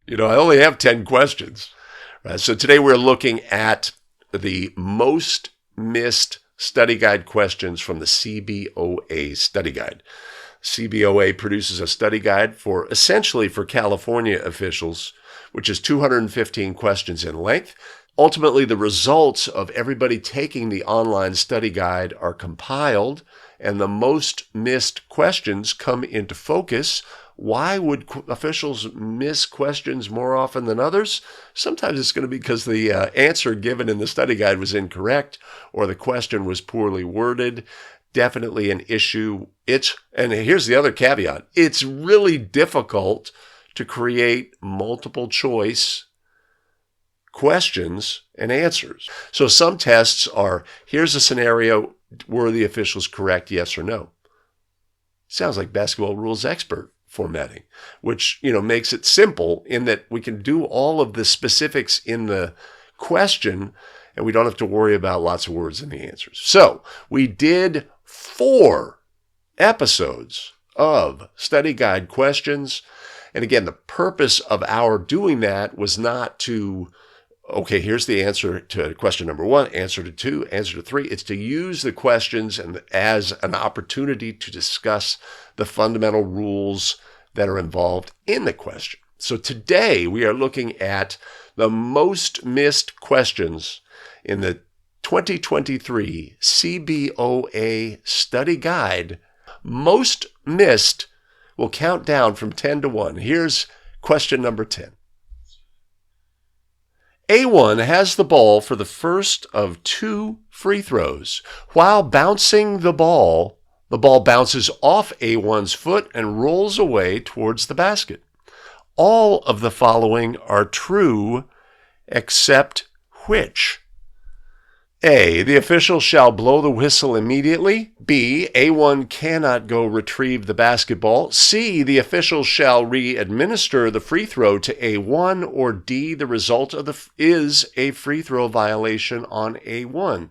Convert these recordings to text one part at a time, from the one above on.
I only have 10 questions. Right? So today we're looking at the most missed study guide questions from the CBOA study guide. CBOA produces a study guide essentially for California officials, which is 215 questions in length. Ultimately, the results of everybody taking the online study guide are compiled, and the most missed questions come into focus. Why would officials miss questions more often than others? Sometimes it's going to be because the answer given in the study guide was incorrect or the question was poorly worded. Definitely an issue. And here's the other caveat. It's really difficult to create multiple choice questions and answers. So some tests are, here's a scenario, were the officials correct, yes or no? Sounds like basketball rules expert formatting, which, makes it simple in that we can do all of the specifics in the question and we don't have to worry about lots of words in the answers. So we did 4 episodes of study guide questions. And again, the purpose of our doing that was not to, okay, here's the answer to question number 1, answer to 2, answer to 3. It's to use the questions as an opportunity to discuss the fundamental rules that are involved in the question. So today we are looking at the most missed questions in the 2023 CBOA study guide. Most missed. We'll count down from 10 to 1. Here's question number 10. A1 has the ball for the first of 2 free throws. While bouncing the ball bounces off A1's foot and rolls away towards the basket. All of the following are true except which? A, the official shall blow the whistle immediately. B, A1 cannot go retrieve the basketball. C, the official shall re-administer the free throw to A1. Or D, the result is a free throw violation on A1.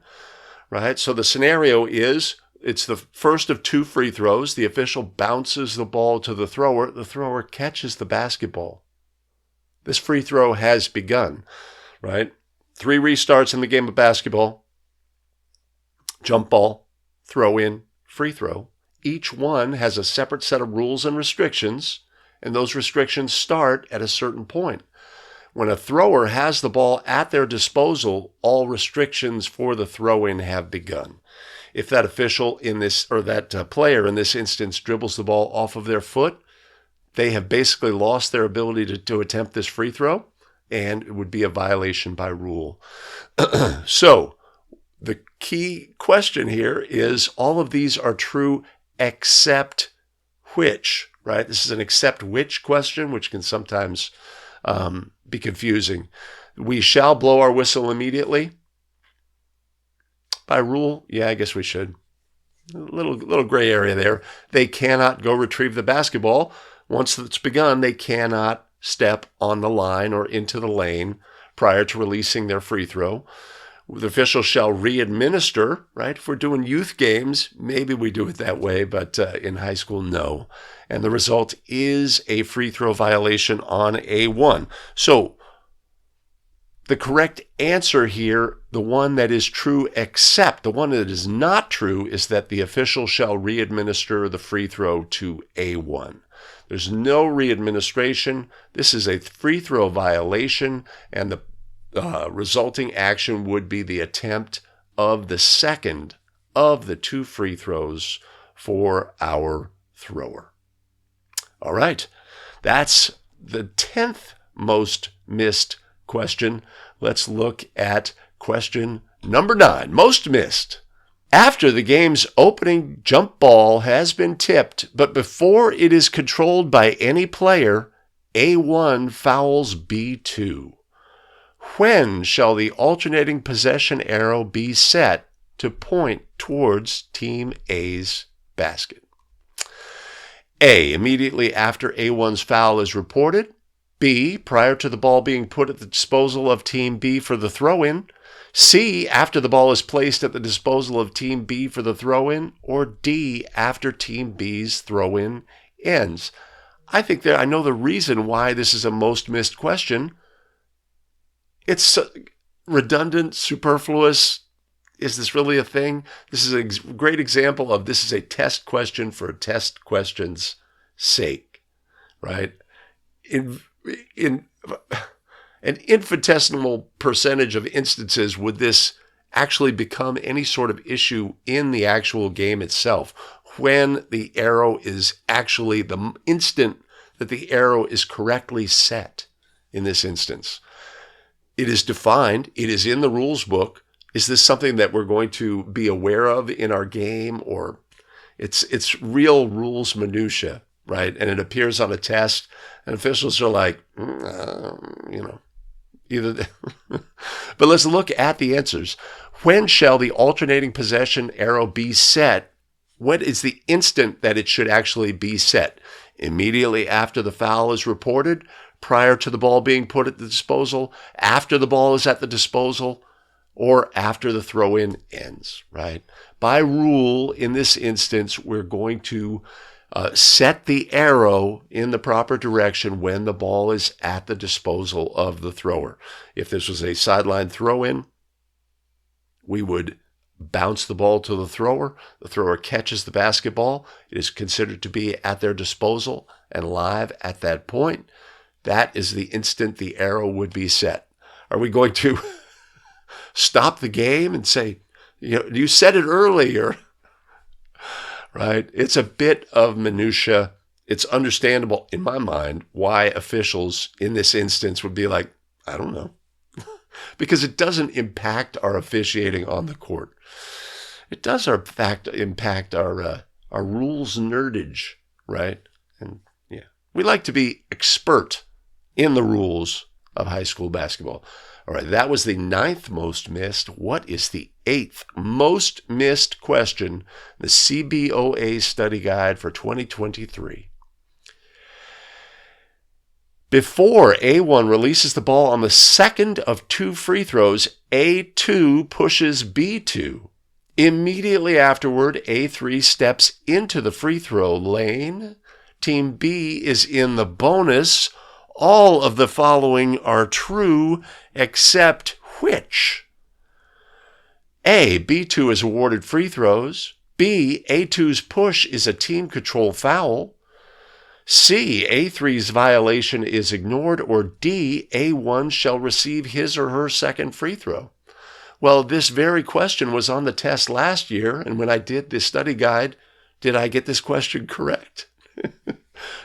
Right? So the scenario is, it's the first of 2 free throws. The official bounces the ball to the thrower. The thrower catches the basketball. This free throw has begun. Right? 3 restarts in the game of basketball. Jump ball, throw in, free throw. Each one has a separate set of rules and restrictions, and those restrictions start at a certain point. When a thrower has the ball at their disposal, all restrictions for the throw-in have begun. If that official that player in this instance dribbles the ball off of their foot, they have basically lost their ability to attempt this free throw, and it would be a violation by rule. So the key question here is all of these are true except which, right? This is an except which question, which can sometimes be confusing. We shall blow our whistle immediately. By rule, yeah, I guess we should. A little gray area there. They cannot go retrieve the basketball. Once it's begun, they cannot step on the line or into the lane prior to releasing their free throw. The official shall re-administer, right? If we're doing youth games, maybe we do it that way, but in high school, no. And the result is a free throw violation on A1. So the correct answer here, the one that is true except, the one that is not true is that the official shall re-administer the free throw to A1. There's no re-administration. This is a free throw violation, and the resulting action would be the attempt of the second of the 2 free throws for our thrower. All right, that's the 10th most missed question. Let's look at question number 9, most missed. After the game's opening jump ball has been tipped, but before it is controlled by any player, A1 fouls B2. When shall the alternating possession arrow be set to point towards Team A's basket? A, immediately after A1's foul is reported. B, prior to the ball being put at the disposal of Team B for the throw-in. C, after the ball is placed at the disposal of Team B for the throw-in. Or D, after Team B's throw-in ends. I know the reason why this is a most missed question. It's redundant, superfluous. Is this really a thing? This is a great example of this is a test question for a test question's sake, right? In an infinitesimal percentage of instances would this actually become any sort of issue in the actual game itself when the arrow is actually the instant that the arrow is correctly set in this instance. It is defined. It is in the rules book. Is this something that we're going to be aware of in our game, or it's real rules minutia, right? And it appears on a test, and officials are like, either. But let's look at the answers. When shall the alternating possession arrow be set? What is the instant that it should actually be set? Immediately after the foul is reported, prior to the ball being put at the disposal, after the ball is at the disposal, or after the throw-in ends, right? By rule, in this instance, we're going to set the arrow in the proper direction when the ball is at the disposal of the thrower. If this was a sideline throw-in, we would bounce the ball to the thrower catches the basketball, it is considered to be at their disposal and live at that point. That is the instant the arrow would be set. Are we going to stop the game and say, you said it earlier, right? It's a bit of minutia. It's understandable in my mind why officials in this instance would be like, I don't know, because it doesn't impact our officiating on the court. It does, in fact, impact our rules nerdage, right? And yeah, we like to be expert in the rules of high school basketball. All right, that was the 9th most missed. What is the 8th most missed question? The CBOA study guide for 2023. Before A1 releases the ball on the second of 2 free throws, A2 pushes B2. Immediately afterward, A3 steps into the free throw lane. Team B is in the bonus. All of the following are true, except which? A, B2 is awarded free throws. B, A2's push is a team control foul. C, A3's violation is ignored. Or D, A1 shall receive his or her second free throw. Well, this very question was on the test last year, and when I did this study guide, did I get this question correct?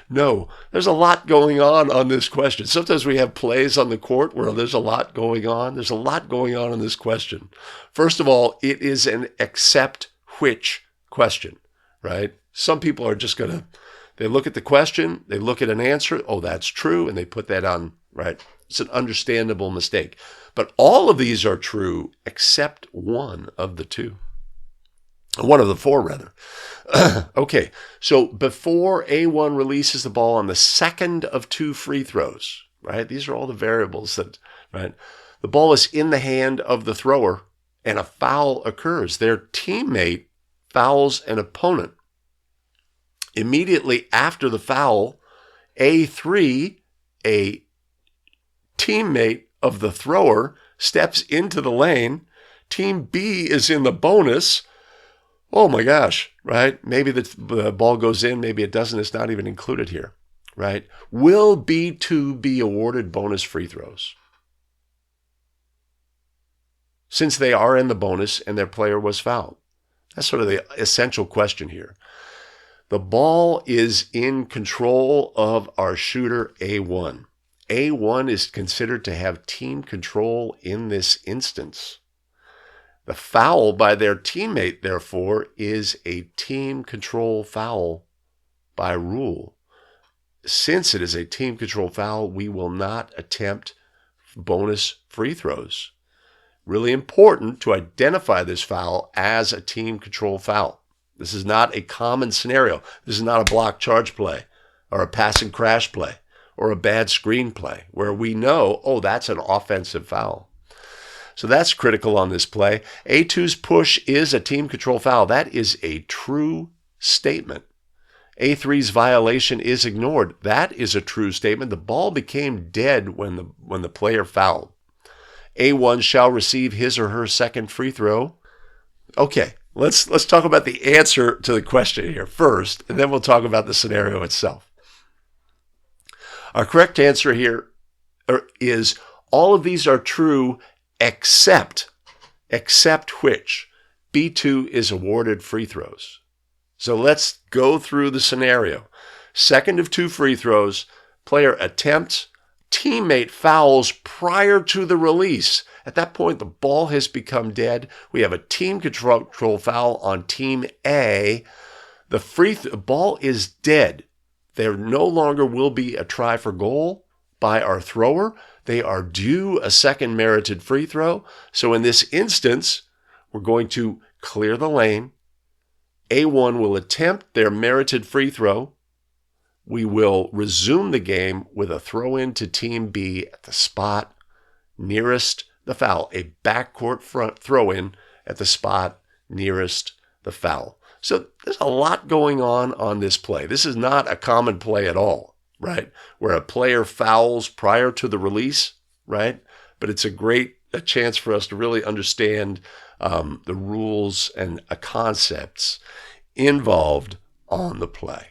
No, there's a lot going on this question. Sometimes we have plays on the court where there's a lot going on. There's a lot going on in this question. First of all, it is an except which question, right? Some people are just going to, they look at the question, they look at an answer, oh, that's true, and they put that on, right? It's an understandable mistake. But all of these are true except one of the 2. One of the 4, rather. Okay, so before A1 releases the ball on the second of 2 free throws, right? These are all the variables that, right? The ball is in the hand of the thrower and a foul occurs. Their teammate fouls an opponent. Immediately after the foul, A3, a teammate of the thrower, steps into the lane. Team B is in the bonus. Oh my gosh, right? Maybe the ball goes in, maybe it doesn't. It's not even included here, right? Will B2 be awarded bonus free throws? Since they are in the bonus and their player was fouled. That's sort of the essential question here. The ball is in control of our shooter A1. A1 is considered to have team control in this instance. The foul by their teammate, therefore, is a team control foul by rule. Since it is a team control foul, we will not attempt bonus free throws. Really important to identify this foul as a team control foul. This is not a common scenario. This is not a block charge play or a pass and crash play or a bad screen play where we know, oh, that's an offensive foul. So that's critical on this play. A2's push is a team control foul. That is a true statement. A3's violation is ignored. That is a true statement. The ball became dead when the player fouled. A1 shall receive his or her second free throw. Okay, let's talk about the answer to the question here first, and then we'll talk about the scenario itself. Our correct answer here is all of these are true except which? B2 is awarded free throws. So let's go through the scenario. Second of 2 free throws, player attempts, teammate fouls prior to the release. At that point, the ball has become dead. We have a team control foul on team A. The ball is dead. There no longer will be a try for goal by our thrower. They are due a second merited free throw. So in this instance, we're going to clear the lane. A1 will attempt their merited free throw. We will resume the game with a throw-in to Team B at the spot nearest the foul, a backcourt front throw-in at the spot nearest the foul. So there's a lot going on this play. This is not a common play at all, right? Where a player fouls prior to the release, right? But it's a chance for us to really understand the rules and concepts involved on the play.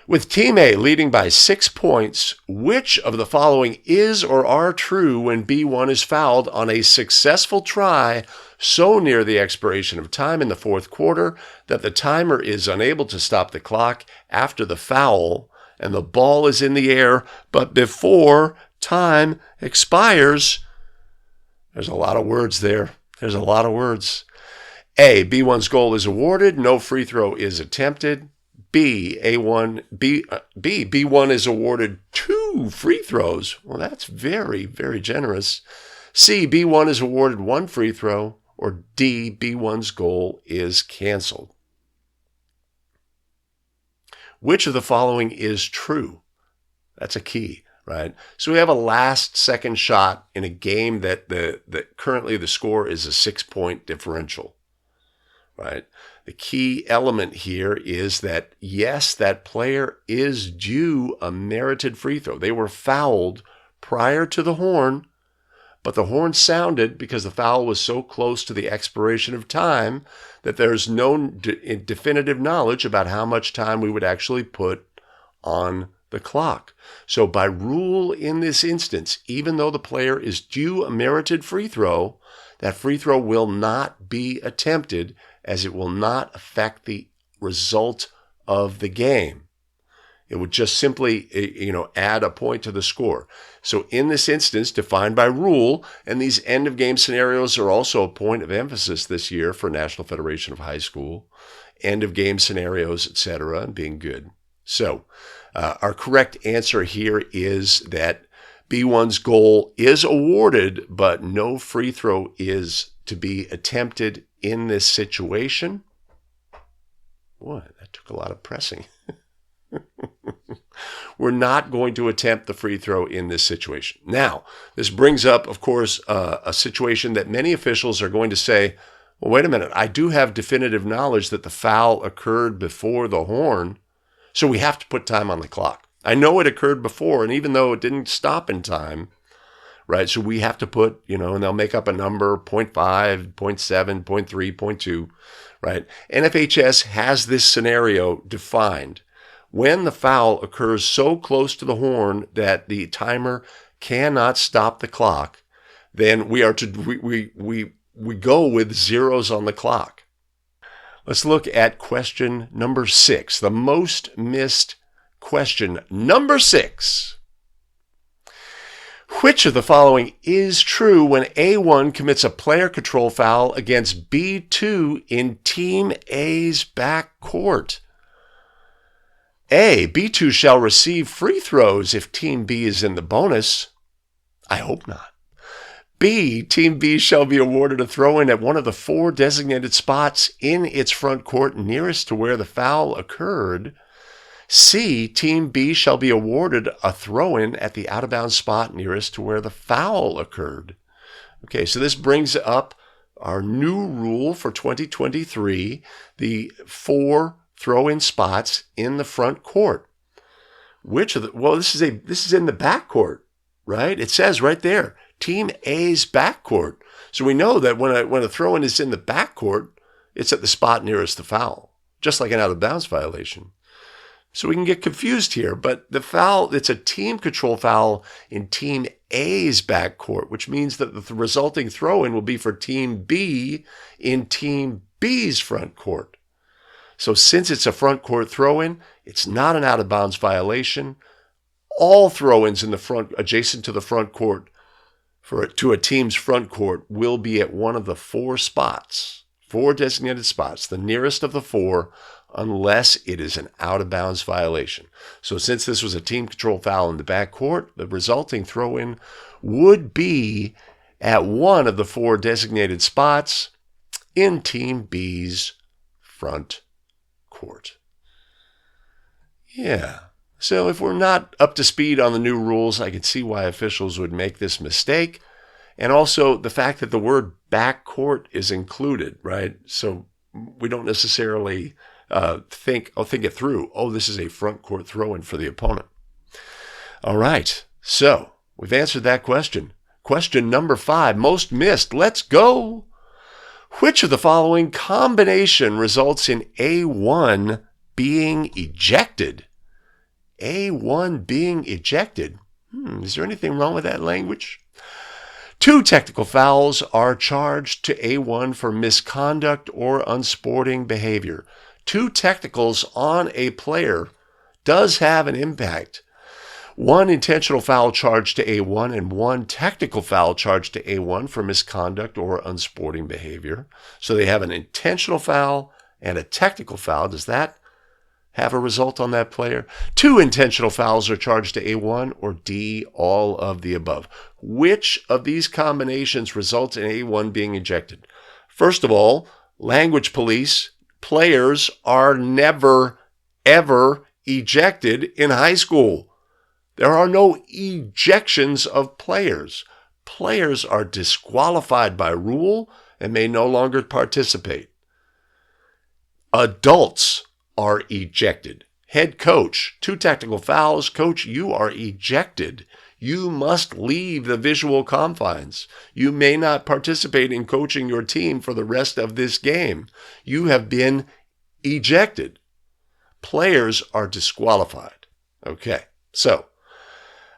With Team A leading by 6 points, which of the following is or are true when B1 is fouled on a successful try so near the expiration of time in the fourth quarter that the timer is unable to stop the clock after the foul and the ball is in the air, but before time expires? There's a lot of words there. There's a lot of words. A, B1's goal is awarded. No free throw is attempted. B1 is awarded 2 free throws. Well, that's very, very generous. C, B1 is awarded 1 free throw. Or D, B1's goal is canceled. Which of the following is true? That's a key, right? So we have a last second shot in a game that currently the score is a 6-point differential, right? The key element here is that, yes, that player is due a merited free throw. They were fouled prior to the horn, but the horn sounded because the foul was so close to the expiration of time that there's no definitive knowledge about how much time we would actually put on the clock. So by rule in this instance, even though the player is due a merited free throw, that free throw will not be attempted as it will not affect the result of the game. It would just simply, add a point to the score. So in this instance, defined by rule, and these end-of-game scenarios are also a point of emphasis this year for National Federation of High School, end-of-game scenarios, etc., and being good. So our correct answer here is that B1's goal is awarded, but no free throw is to be attempted in this situation. Boy, that took a lot of pressing. We're not going to attempt the free throw in this situation. Now, this brings up, of course, a situation that many officials are going to say, well, wait a minute, I do have definitive knowledge that the foul occurred before the horn, so we have to put time on the clock. I know it occurred before, and even though it didn't stop in time, right, so we have to put, and they'll make up a number, 0.5, 0.7, 0.3, 0.2, right? NFHS has this scenario defined. When the foul occurs so close to the horn that the timer cannot stop the clock, then we go with zeros on the clock. Let's look at question number 6, the most missed question. Number 6. Which of the following is true when A1 commits a player control foul against B2 in Team A's backcourt? A, B2 shall receive free throws if Team B is in the bonus. I hope not. B, Team B shall be awarded a throw-in at one of the 4 designated spots in its front court nearest to where the foul occurred. C, Team B shall be awarded a throw-in at the out-of-bounds spot nearest to where the foul occurred. Okay, so this brings up our new rule for 2023, the 4 throw-in spots in the front court. Which of the, well, this is in the back court, right? It says right there, Team A's back court. So we know that when a throw-in is in the back court, it's at the spot nearest the foul, just like an out-of-bounds violation. So we can get confused here, but the foul, it's a team control foul in Team A's back court, which means that the resulting throw-in will be for Team B in Team B's front court. So since it's a front court throw-in, it's not an out-of-bounds violation. All throw-ins in the front, adjacent to the front court, to a team's front court, will be at one of the four designated spots, the nearest of the four, unless it is an out-of-bounds violation. So since this was a team control foul in the back court, the resulting throw-in would be at one of the four designated spots in Team B's front court. Yeah. So if we're not up to speed on the new rules, I can see why officials would make this mistake. And also the fact that the word backcourt is included, right? So we don't necessarily think it through. Oh, this is a front court throw-in for the opponent. All right. So we've answered that question. Question number 5, most missed. Let's go. Which of the following combination results in A1 being ejected? A1 being ejected. Is there anything wrong with that language? 2 technical fouls are charged to A1 for misconduct or unsporting behavior. 2 technicals on a player does have an impact. 1 intentional foul charged to A1 and 1 technical foul charged to A1 for misconduct or unsporting behavior. So they have an intentional foul and a technical foul. Does that have a result on that player? 2 intentional fouls are charged to A1, or D, all of the above. Which of these combinations results in A1 being ejected? First of all, language police, players are never, ever ejected in high school. There are no ejections of players. Players are disqualified by rule and may no longer participate. Adults are ejected. Head coach, 2 technical fouls. Coach, you are ejected. You must leave the visual confines. You may not participate in coaching your team for the rest of this game. You have been ejected. Players are disqualified. Okay, so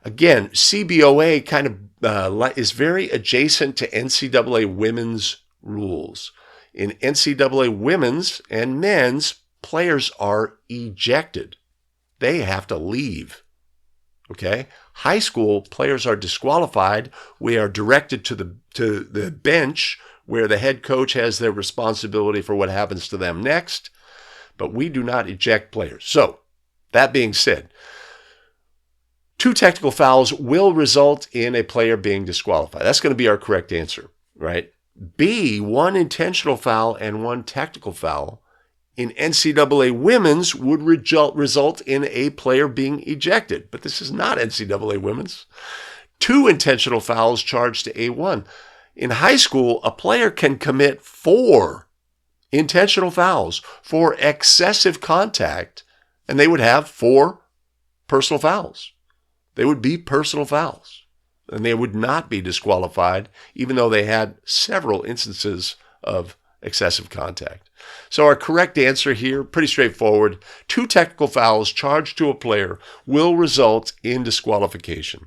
again, CBOA kind of is very adjacent to NCAA women's rules. In NCAA women's and men's, players are ejected. They have to leave. Okay? High school players are disqualified. We are directed to the bench where the head coach has their responsibility for what happens to them next, but we do not eject players. So, that being said, 2 technical fouls will result in a player being disqualified. That's going to be our correct answer, right? B, 1 intentional foul and 1 technical foul in NCAA women's would result in a player being ejected. But this is not NCAA women's. 2 intentional fouls charged to A1. In high school, a player can commit 4 intentional fouls for excessive contact, and they would have 4 personal fouls. They would be personal fouls, and they would not be disqualified, even though they had several instances of excessive contact. So our correct answer here, pretty straightforward. 2 technical fouls charged to a player will result in disqualification.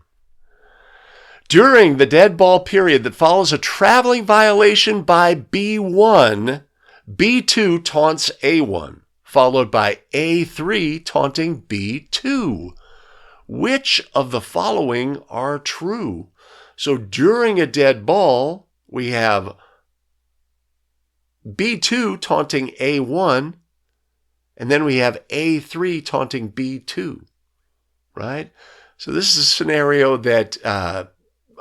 During the dead ball period that follows a traveling violation by B1, B2 taunts A1, followed by A3 taunting B2. Which of the following are true? So during a dead ball, we have B2 taunting A1, and then we have A3 taunting B2, right? So this is a scenario that,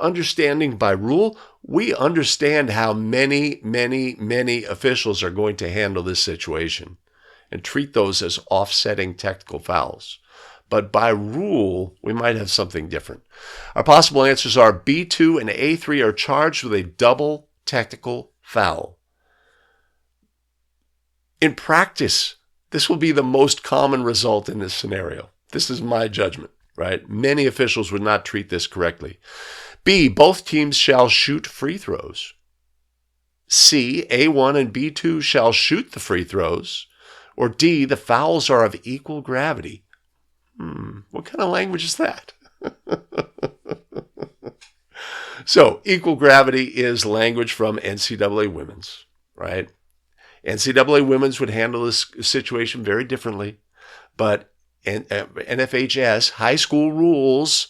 understanding by rule, we understand how many officials are going to handle this situation and treat those as offsetting technical fouls. But by rule, we might have something different. Our possible answers are B2 and A3 are charged with a double technical foul. In practice, This will be the most common result in this scenario. This is my judgment, right? Many officials would not treat this correctly. B, both teams shall shoot free throws. C, A1 and B2 shall shoot the free throws. Or D, the fouls are of equal gravity. What kind of language is that? So, equal gravity is language from NCAA women's, right? NCAA women's would handle this situation very differently, but NFHS, high school rules,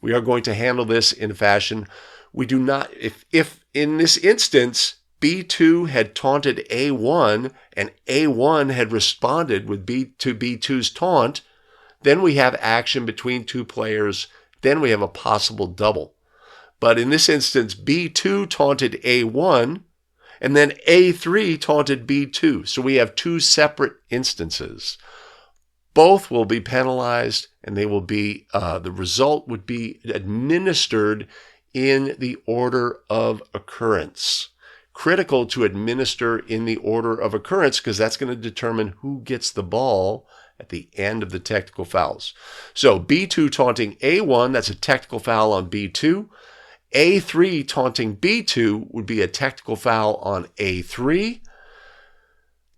we are going to handle this in a fashion. We do not, if in this instance, B2 had taunted A1 and A1 had responded with B2's taunt, then we have action between two players, then we have a possible double. But in this instance, B2 taunted A1, and then A3 taunted B2. So we have two separate instances. Both will be penalized, and they will be, the result would be administered in the order of occurrence. Critical to administer in the order of occurrence, because that's going to determine who gets the ball at the end of the technical fouls. So B2 taunting A1, that's a technical foul on B2. A3 taunting B2 would be a technical foul on A3.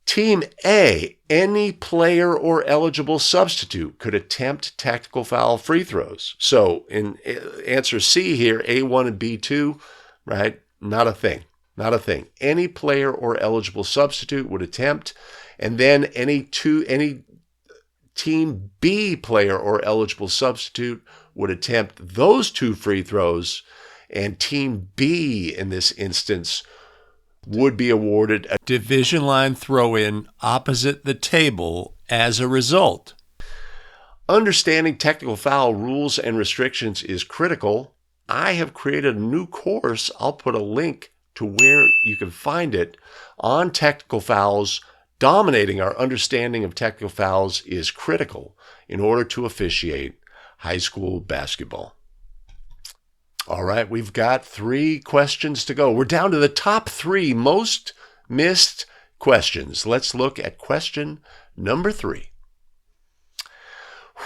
Team A, any player or eligible substitute could attempt technical foul free throws. So in answer C here, A1 and B2, right? Not a thing. Not a thing. Any player or eligible substitute would attempt, and then any Team B player or eligible substitute would attempt those two free throws, and Team B in this instance would be awarded a division line throw-in opposite the table as a result. Understanding technical foul rules and restrictions is critical. I have created a new course. I'll put a link to where you can find it on technical fouls. Dominating our understanding of technical fouls is critical in order to officiate high school basketball. All right, we've got 3 questions to go. We're down to the top 3 most missed questions. Let's look at question number 3.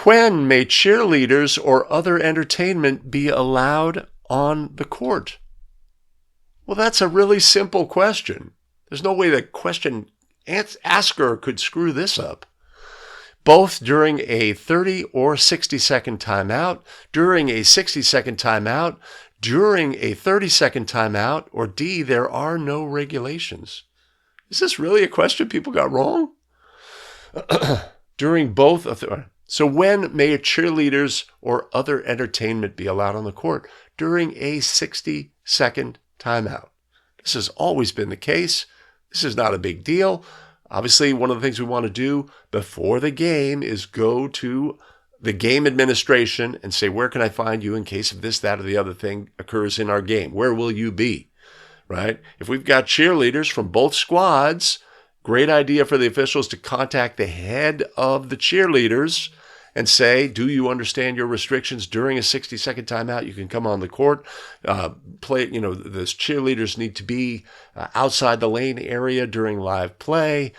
When may cheerleaders or other entertainment be allowed on the court? Well, that's a really simple question. There's no way the question asker could screw this up. Both during a 30 or 60-second timeout, during a 60-second timeout, during a 30-second timeout, or D, there are no regulations. Is this really a question people got wrong? During both of the... So when may cheerleaders or other entertainment be allowed on the court? During a 60-second timeout. This has always been the case. This is not a big deal. Obviously, one of the things we want to do before the game is go to the game administration and say, where can I find you in case of this, that, or the other thing occurs in our game? Where will you be? Right? If we've got cheerleaders from both squads, great idea for the officials to contact the head of the cheerleaders and say, do you understand your restrictions during a 60-second timeout? You can come on the court, play, the cheerleaders need to be outside the lane area during live play,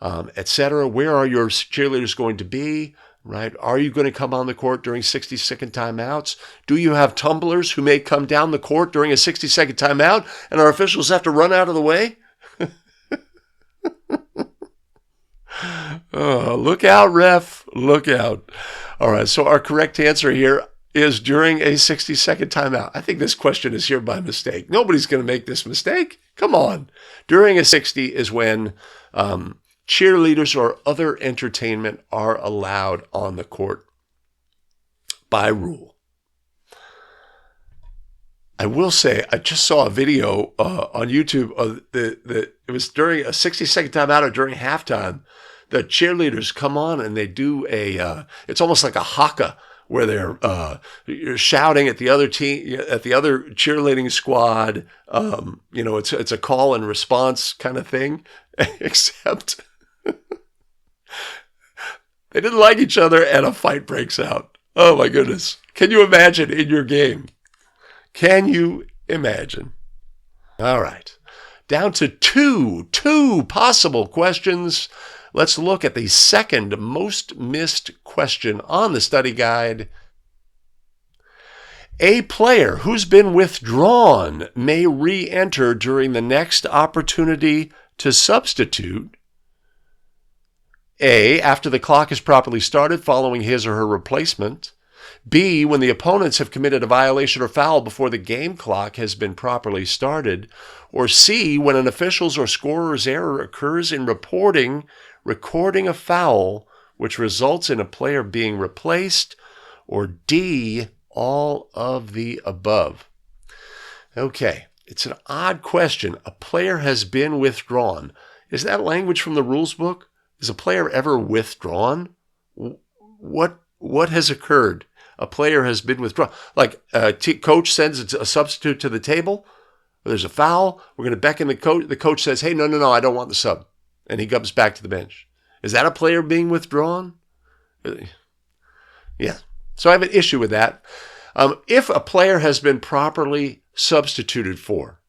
etc. Where are your cheerleaders going to be, right? Are you going to come on the court during 60-second timeouts? Do you have tumblers who may come down the court during a 60-second timeout and our officials have to run out of the way? Look out, ref. Look out. All right, so our correct answer here is during a 60-second timeout. I think this question is here by mistake. Nobody's going to make this mistake. Come on. During a 60 is when cheerleaders or other entertainment are allowed on the court by rule. I will say, I just saw a video on YouTube of it was during a 60-second timeout or during halftime. The cheerleaders come on and they do it's almost like a haka where they're shouting at the other team, at the other cheerleading squad. It's a call and response kind of thing, except they didn't like each other and a fight breaks out. Oh my goodness. Can you imagine in your game? Can you imagine? All right. Down to two possible questions. let's look at the second most missed question on the study guide. A player who's been withdrawn may re-enter during the next opportunity to substitute. A, after the clock is properly started following his or her replacement. B, when the opponents have committed a violation or foul before the game clock has been properly started. Or C, when an official's or scorer's error occurs in recording a foul, which results in a player being replaced. Or D, all of the above. Okay, it's an odd question. A player has been withdrawn. Is that language from the rules book? Is a player ever withdrawn? What has occurred? A player has been withdrawn. Like coach sends a substitute to the table. There's a foul. We're going to beckon the coach. The coach says, hey, no, I don't want the sub. And he comes back to the bench. Is that a player being withdrawn? Yeah. So I have an issue with that. If a player has been properly substituted for,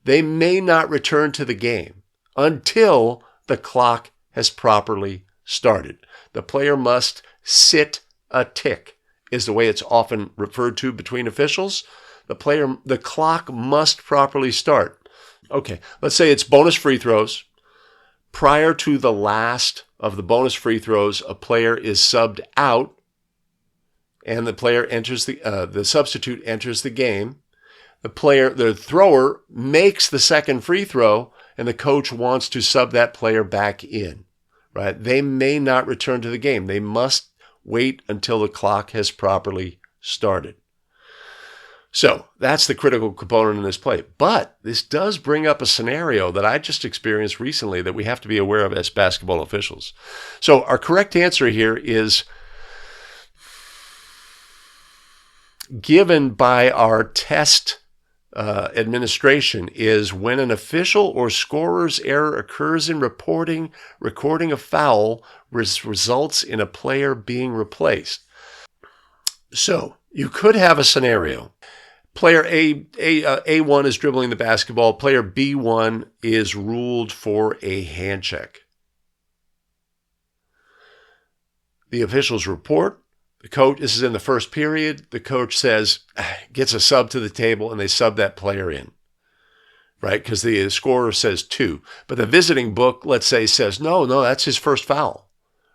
they may not return to the game until the clock has properly started. The player must sit a tick, is the way it's often referred to between officials. The clock must properly start. Okay, let's say it's bonus free throws. Prior to the last of the bonus free throws, a player is subbed out, and the player enters the substitute enters the game. The thrower makes the second free throw, and the coach wants to sub that player back in. Right? They may not return to the game. They must wait until the clock has properly started. So that's the critical component in this play. But this does bring up a scenario that I just experienced recently that we have to be aware of as basketball officials. So our correct answer here is given by our test administration is when an official or scorer's error occurs in recording a foul, results in a player being replaced. So you could have a scenario. Player A1 is dribbling the basketball. Player B1 is ruled for a hand check. The officials report. The coach, this is in the first period, the coach says, gets a sub to the table, and they sub that player in, right? Because the scorer says 2. But the visiting book, let's say, says, no, that's his first foul,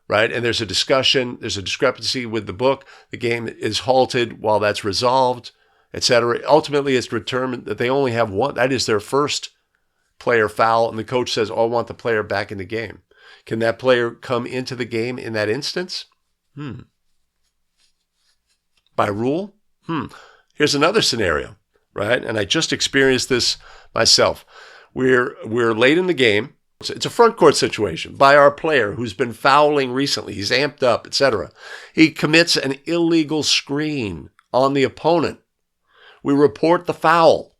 right? And there's a discussion, there's a discrepancy with the book. The game is halted while that's resolved, etc. Ultimately, it's determined that they only have one. That is their first player foul, and the coach says, I want the player back in the game. Can that player come into the game in that instance? By rule? Here's another scenario, right? And I just experienced this myself. We're late in the game. It's a front court situation by our player who's been fouling recently. He's amped up, etc. He commits an illegal screen on the opponent. We report the foul.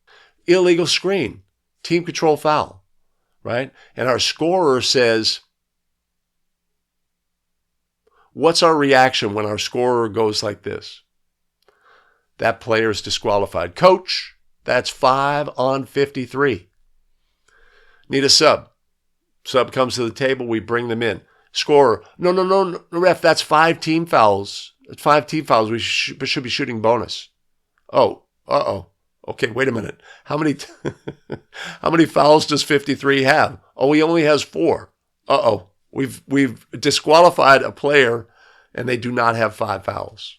Illegal screen. Team control foul, right? And our scorer says, what's our reaction when our scorer goes like this? That player is disqualified. Coach, that's 5 on 53. Need a sub. Sub comes to the table. We bring them in. Scorer, no, ref, that's 5 team fouls. It's 5 team fouls. We should be shooting bonus. Oh, Okay, wait a minute. How many fouls does 53 have? Oh, he only has 4. We've disqualified a player, and they do not have 5 fouls.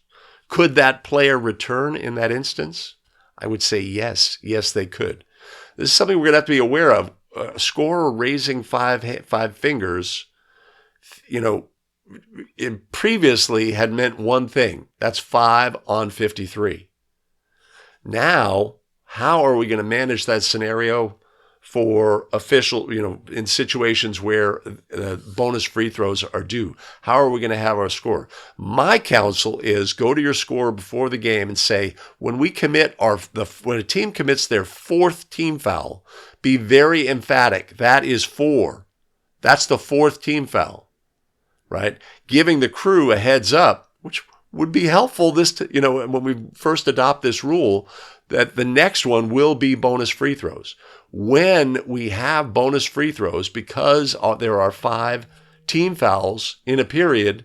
Could that player return in that instance? I would say yes. Yes, they could. This is something we're going to have to be aware of. A scorer raising five fingers, it previously had meant one thing. That's 5 on 53. Now, how are we going to manage that scenario for official, in situations where bonus free throws are due? How are we going to have our score? My counsel is go to your scorer before the game and say, when a team commits their 4th team foul, be very emphatic. That is 4. That's the 4th team foul, right? Giving the crew a heads up, which would be helpful when we first adopt this rule, that the next one will be bonus free throws. When we have bonus free throws, because there are 5 team fouls in a period,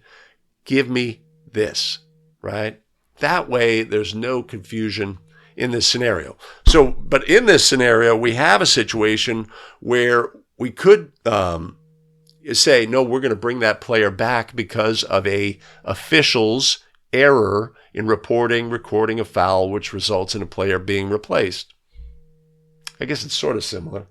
give me this, right? That way, there's no confusion in this scenario. So, but in this scenario, we have a situation where we could say, no, we're going to bring that player back because of a official's error in recording a foul, which results in a player being replaced. I guess it's sort of similar.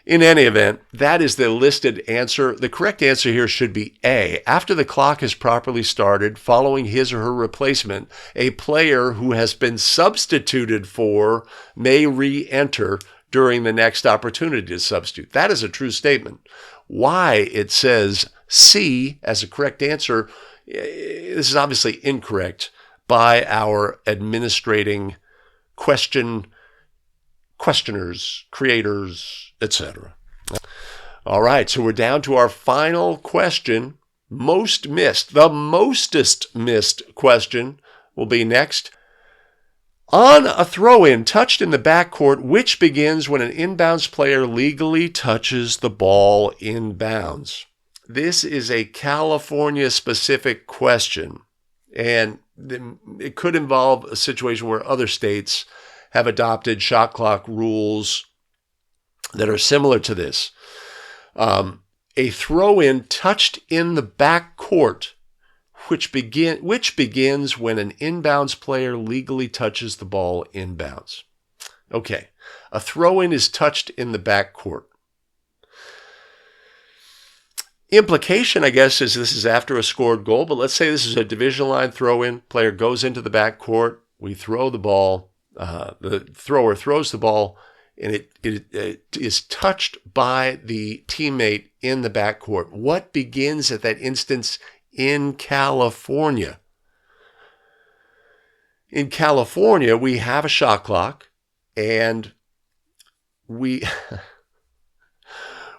In any event, that is the listed answer. The correct answer here should be A. After the clock is properly started, following his or her replacement, a player who has been substituted for may re-enter during the next opportunity to substitute. That is a true statement. Why it says C as a correct answer, this is obviously incorrect by our administrating questioners, creators, etc. All right, so we're down to our final question, most missed. The mostest missed question will be next. On a throw-in touched in the backcourt, which begins when an inbounds player legally touches the ball inbounds? This is a California-specific question, and it could involve a situation where other states have adopted shot clock rules that are similar to this. A throw-in touched in the backcourt, which begins when an inbounds player legally touches the ball inbounds. Okay, a throw-in is touched in the backcourt. Implication, I guess, is this is after a scored goal, but let's say this is a division line throw-in. Player goes into the backcourt, we throw the ball, the thrower throws the ball, and it is touched by the teammate in the backcourt. What begins at that instance in California? In California, we have a shot clock, and we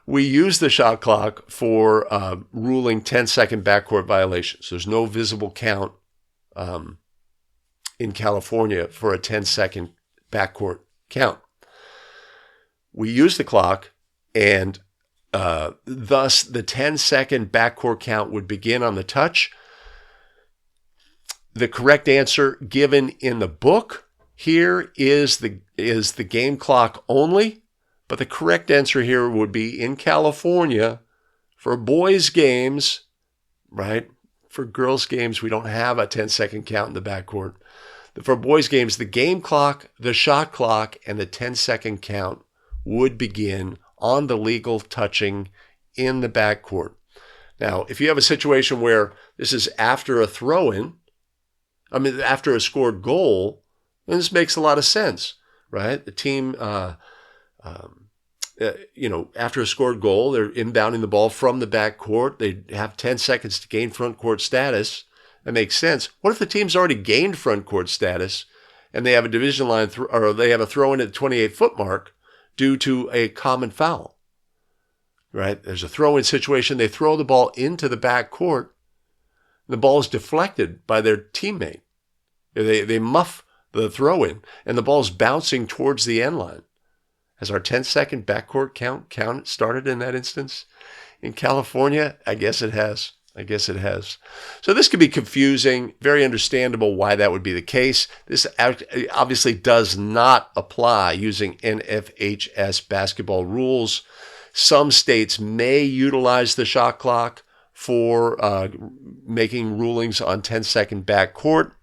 use the shot clock for ruling 10-second backcourt violations. There's no visible count in California for a 10-second backcourt count. We use the clock, and thus the 10-second backcourt count would begin on the touch. The correct answer given in the book here is the game clock only, but the correct answer here would be in California for boys' games, right? For girls' games, we don't have a 10-second count in the backcourt. For boys' games, the game clock, the shot clock, and the 10-second count would begin on the legal touching in the backcourt. Now, if you have a situation where this is after a throw-in, after a scored goal, then this makes a lot of sense, right? The team, after a scored goal, they're inbounding the ball from the backcourt. They have 10 seconds to gain front court status. That makes sense. What if the team's already gained front court status and they have a division line or they have a throw-in at the 28-foot mark due to a common foul, right? There's a throw-in situation. They throw the ball into the backcourt. The ball is deflected by their teammate. They muff the throw-in, and the ball's bouncing towards the end line. Has our 10-second backcourt count started in that instance? In California, I guess it has. So this could be confusing, very understandable why that would be the case. This obviously does not apply using NFHS basketball rules. Some states may utilize the shot clock for making rulings on 10-second backcourt,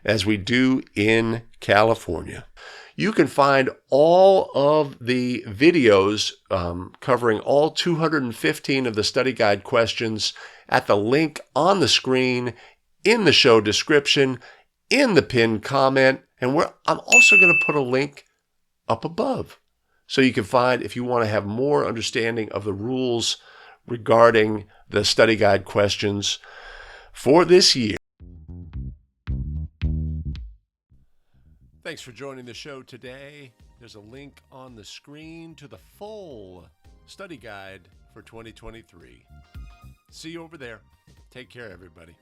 as we do in California. You can find all of the videos covering all 215 of the study guide questions at the link on the screen, in the show description, in the pinned comment, and I'm also going to put a link up above. So you can find, if you want to have more understanding of the rules regarding the study guide questions for this year. Thanks for joining the show today. There's a link on the screen to the full study guide for 2023. See you over there. Take care, everybody.